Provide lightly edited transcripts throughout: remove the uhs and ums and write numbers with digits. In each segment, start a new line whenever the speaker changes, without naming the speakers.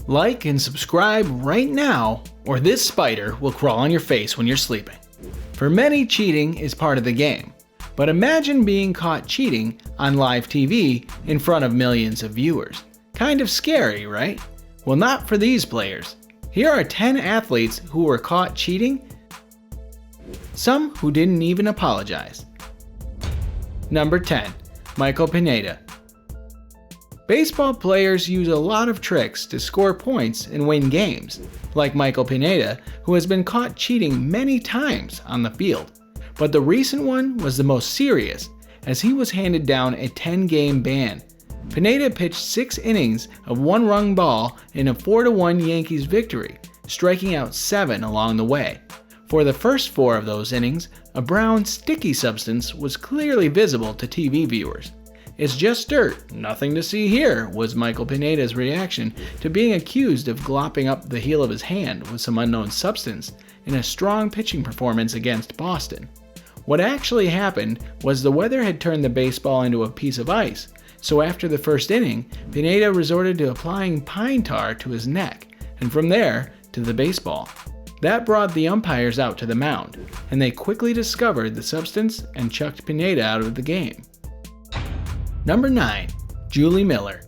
Like and subscribe right now, or this spider will crawl on your face when you're sleeping. For many, cheating is part of the game. But imagine being caught cheating on live TV in front of millions of viewers. Kind of scary, right? Well, not for these players. Here are 10 athletes who were caught cheating, some who didn't even apologize. Number 10. Michael Pineda. Baseball players use a lot of tricks to score points and win games, like Michael Pineda, who has been caught cheating many times on the field. But the recent one was the most serious, as he was handed down a 10-game ban. Pineda pitched 6 innings of one-run ball in a 4-1 Yankees victory, striking out 7 along the way. For the first 4 of those innings, a brown, sticky substance was clearly visible to TV viewers. "It's just dirt, nothing to see here," was Michael Pineda's reaction to being accused of glopping up the heel of his hand with some unknown substance in a strong pitching performance against Boston. What actually happened was the weather had turned the baseball into a piece of ice, so after the first inning, Pineda resorted to applying pine tar to his neck, and from there to the baseball. That brought the umpires out to the mound, and they quickly discovered the substance and chucked Pineda out of the game. Number 9. Julie Miller.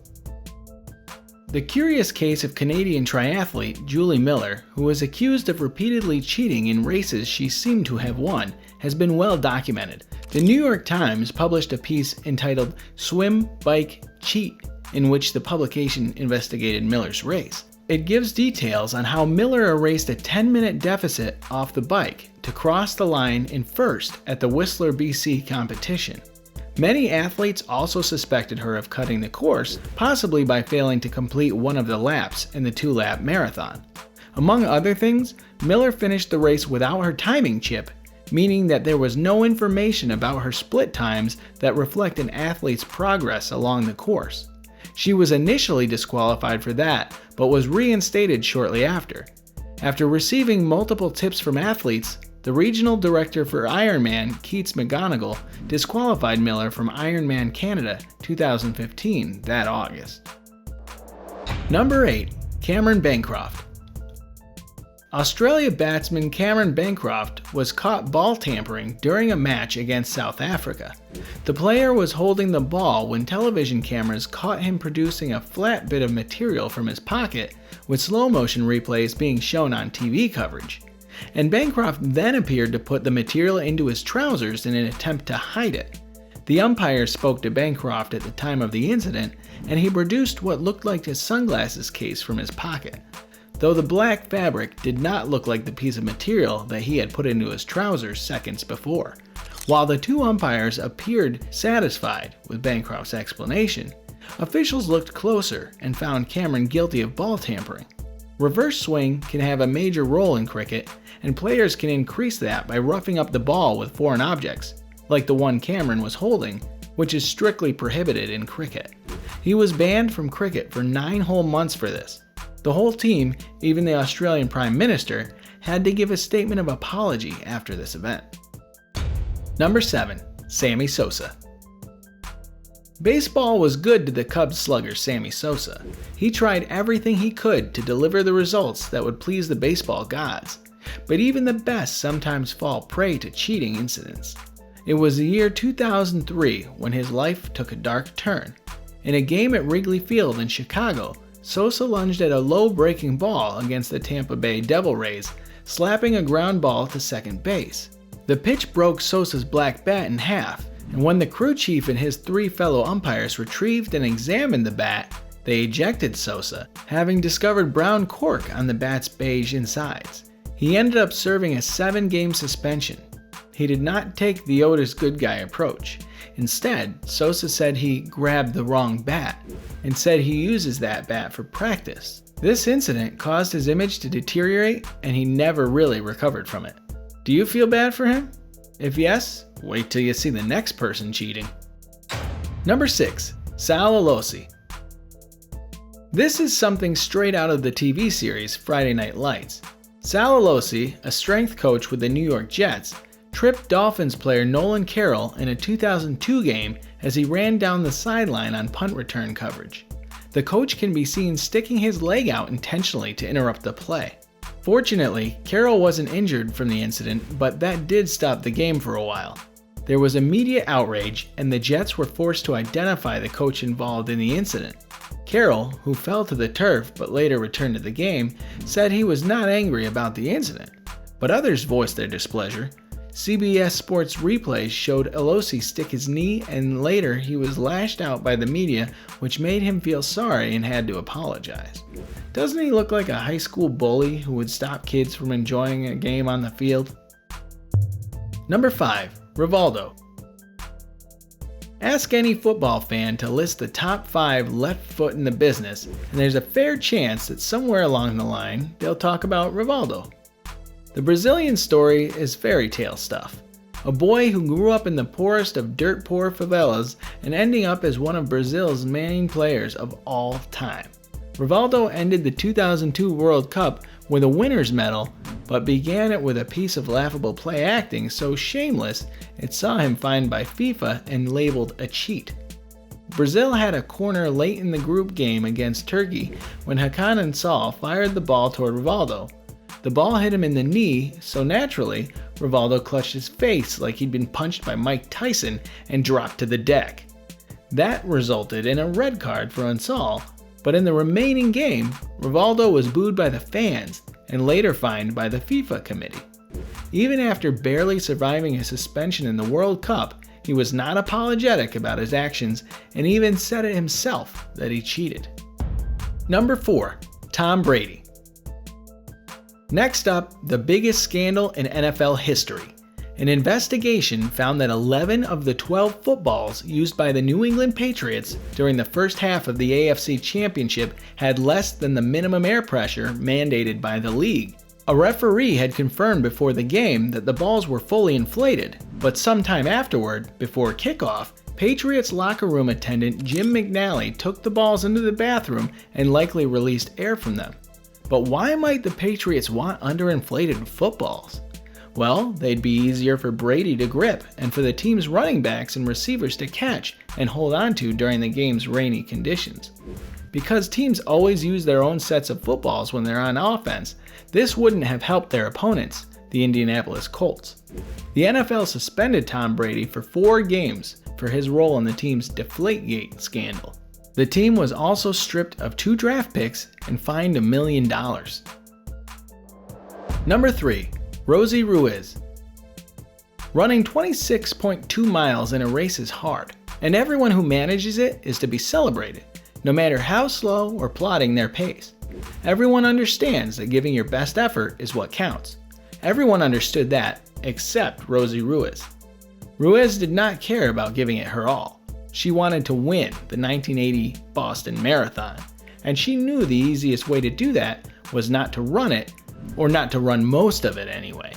The curious case of Canadian triathlete Julie Miller, who was accused of repeatedly cheating in races she seemed to have won, has been well documented. The New York Times published a piece entitled "Swim, Bike, Cheat," in which the publication investigated Miller's race. It gives details on how Miller erased a 10-minute deficit off the bike to cross the line in first at the Whistler, BC competition. Many athletes also suspected her of cutting the course, possibly by failing to complete one of the laps in the 2-lap marathon. Among other things, Miller finished the race without her timing chip, meaning that there was no information about her split times that reflect an athlete's progress along the course. She was initially disqualified for that, but was reinstated shortly after. After receiving multiple tips from athletes, the regional director for Ironman, Keats McGonigal, disqualified Miller from Ironman Canada 2015 that August. Number 8. Cameron Bancroft. Australia batsman Cameron Bancroft was caught ball tampering during a match against South Africa. The player was holding the ball when television cameras caught him producing a flat bit of material from his pocket, with slow-motion replays being shown on TV coverage. And Bancroft then appeared to put the material into his trousers in an attempt to hide it. The umpire spoke to Bancroft at the time of the incident, and he produced what looked like his sunglasses case from his pocket, though the black fabric did not look like the piece of material that he had put into his trousers seconds before. While the 2 umpires appeared satisfied with Bancroft's explanation, officials looked closer and found Cameron guilty of ball tampering. Reverse swing can have a major role in cricket, and players can increase that by roughing up the ball with foreign objects, like the one Cameron was holding, which is strictly prohibited in cricket. He was banned from cricket for 9 whole months for this. The whole team, even the Australian Prime Minister, had to give a statement of apology after this event. Number 7. Sammy Sosa. Baseball was good to the Cubs slugger Sammy Sosa. He tried everything he could to deliver the results that would please the baseball gods. But even the best sometimes fall prey to cheating incidents. It was the year 2003 when his life took a dark turn. In a game at Wrigley Field in Chicago, Sosa lunged at a low-breaking ball against the Tampa Bay Devil Rays, slapping a ground ball to second base. The pitch broke Sosa's black bat in half, and when the crew chief and his 3 fellow umpires retrieved and examined the bat, they ejected Sosa, having discovered brown cork on the bat's beige insides. He ended up serving a 7-game suspension. He did not take the Otis good guy approach. Instead, Sosa said he grabbed the wrong bat, and said he uses that bat for practice. This incident caused his image to deteriorate, and he never really recovered from it. Do you feel bad for him? If yes, wait till you see the next person cheating. Number 6. Sal Alosi. This is something straight out of the TV series Friday Night Lights. Sal Alosi, a strength coach with the New York Jets, tripped Dolphins player Nolan Carroll in a 2002 game as he ran down the sideline on punt return coverage. the coach can be seen sticking his leg out intentionally to interrupt the play. Fortunately, Carroll wasn't injured from the incident, but that did stop the game for a while. There was immediate outrage, and the Jets were forced to identify the coach involved in the incident. Carroll, who fell to the turf but later returned to the game, said he was not angry about the incident, but others voiced their displeasure. CBS Sports replays showed Elosi stick his knee, and later he was lashed out by the media, which made him feel sorry and had to apologize. Doesn't he look like a high school bully who would stop kids from enjoying a game on the field? Number 5. Rivaldo. Ask any football fan to list the top 5 left foot in the business, and there's a fair chance that somewhere along the line they'll talk about Rivaldo. The Brazilian story is fairy tale stuff. A boy who grew up in the poorest of dirt poor favelas and ending up as one of Brazil's main players of all time. Rivaldo ended the 2002 World Cup with a winner's medal, but began it with a piece of laughable play acting so shameless it saw him fined by FIFA and labeled a cheat. Brazil had a corner late in the group game against Turkey when Hakan Ünsal fired the ball toward Rivaldo. The ball hit him in the knee, so naturally, Rivaldo clutched his face like he'd been punched by Mike Tyson and dropped to the deck. That resulted in a red card for Ünsal, but in the remaining game, Rivaldo was booed by the fans and later fined by the FIFA committee. Even after barely surviving a suspension in the World Cup, he was not apologetic about his actions and even said it himself that he cheated. Number 4. Tom Brady. Next up, the biggest scandal in NFL history. An investigation found that 11 of the 12 footballs used by the New England Patriots during the first half of the AFC Championship had less than the minimum air pressure mandated by the league. A referee had confirmed before the game that the balls were fully inflated, but sometime afterward, before kickoff, Patriots locker room attendant Jim McNally took the balls into the bathroom and likely released air from them. But why might the Patriots want underinflated footballs? Well, they'd be easier for Brady to grip and for the team's running backs and receivers to catch and hold on to during the game's rainy conditions. Because teams always use their own sets of footballs when they're on offense, this wouldn't have helped their opponents, the Indianapolis Colts. The NFL suspended Tom Brady for 4 games for his role in the team's Deflategate scandal. The team was also stripped of 2 draft picks and fined $1 million. Number 3. Rosie Ruiz. Running 26.2 miles in a race is hard, and everyone who manages it is to be celebrated, no matter how slow or plodding their pace. Everyone understands that giving your best effort is what counts. Everyone understood that, except Rosie Ruiz. Ruiz did not care about giving it her all. She wanted to win the 1980 Boston Marathon, and she knew the easiest way to do that was not to run it, or not to run most of it anyway.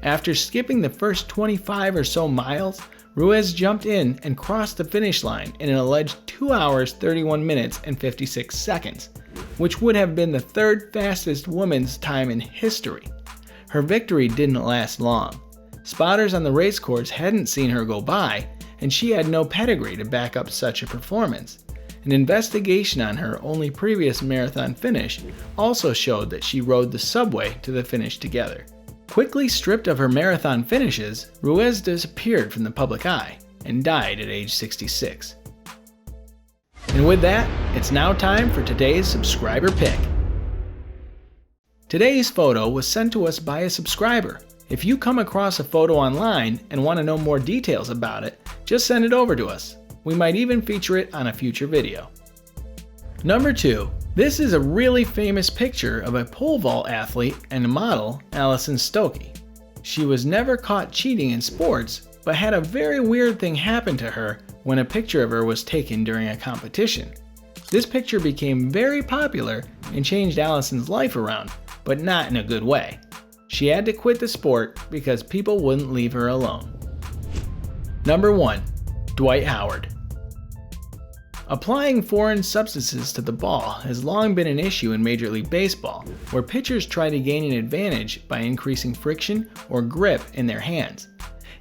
After skipping the first 25 or so miles, Ruiz jumped in and crossed the finish line in an alleged 2 hours 31 minutes and 56 seconds, which would have been the 3rd fastest woman's time in history. Her victory didn't last long. Spotters on the racecourse hadn't seen her go by, and she had no pedigree to back up such a performance. An investigation on her only previous marathon finish also showed that she rode the subway to the finish together. Quickly stripped of her marathon finishes, Ruiz disappeared from the public eye and died at age 66. And with that, it's now time for today's subscriber pick. Today's photo was sent to us by a subscriber. If you come across a photo online and want to know more details about it, just send it over to us. We might even feature it on a future video. Number 2. This is a really famous picture of a pole vault athlete and model, Alison Stokey. She was never caught cheating in sports, but had a very weird thing happen to her when a picture of her was taken during a competition. This picture became very popular and changed Alison's life around, but not in a good way. She had to quit the sport because people wouldn't leave her alone. Number 1. Dwight Howard. Applying foreign substances to the ball has long been an issue in Major League Baseball, where pitchers try to gain an advantage by increasing friction or grip in their hands.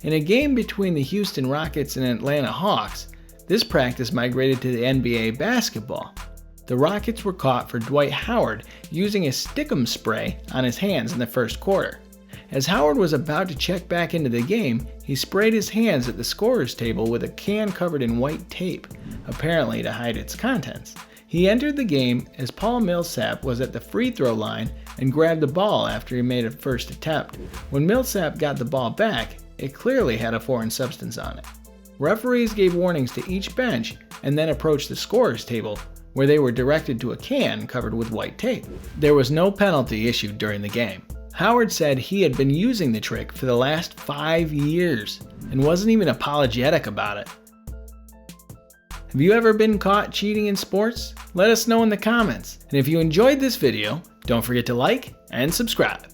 In a game between the Houston Rockets and Atlanta Hawks, this practice migrated to the NBA basketball. The Rockets were caught for Dwight Howard using a stickum spray on his hands in the first quarter. As Howard was about to check back into the game, he sprayed his hands at the scorer's table with a can covered in white tape, apparently to hide its contents. He entered the game as Paul Millsap was at the free throw line and grabbed the ball after he made a first attempt. When Millsap got the ball back, it clearly had a foreign substance on it. Referees gave warnings to each bench and then approached the scorer's table, where they were directed to a can covered with white tape. There was no penalty issued during the game. Howard said he had been using the trick for the last 5 years and wasn't even apologetic about it. Have you ever been caught cheating in sports? Let us know in the comments. And if you enjoyed this video, don't forget to like and subscribe.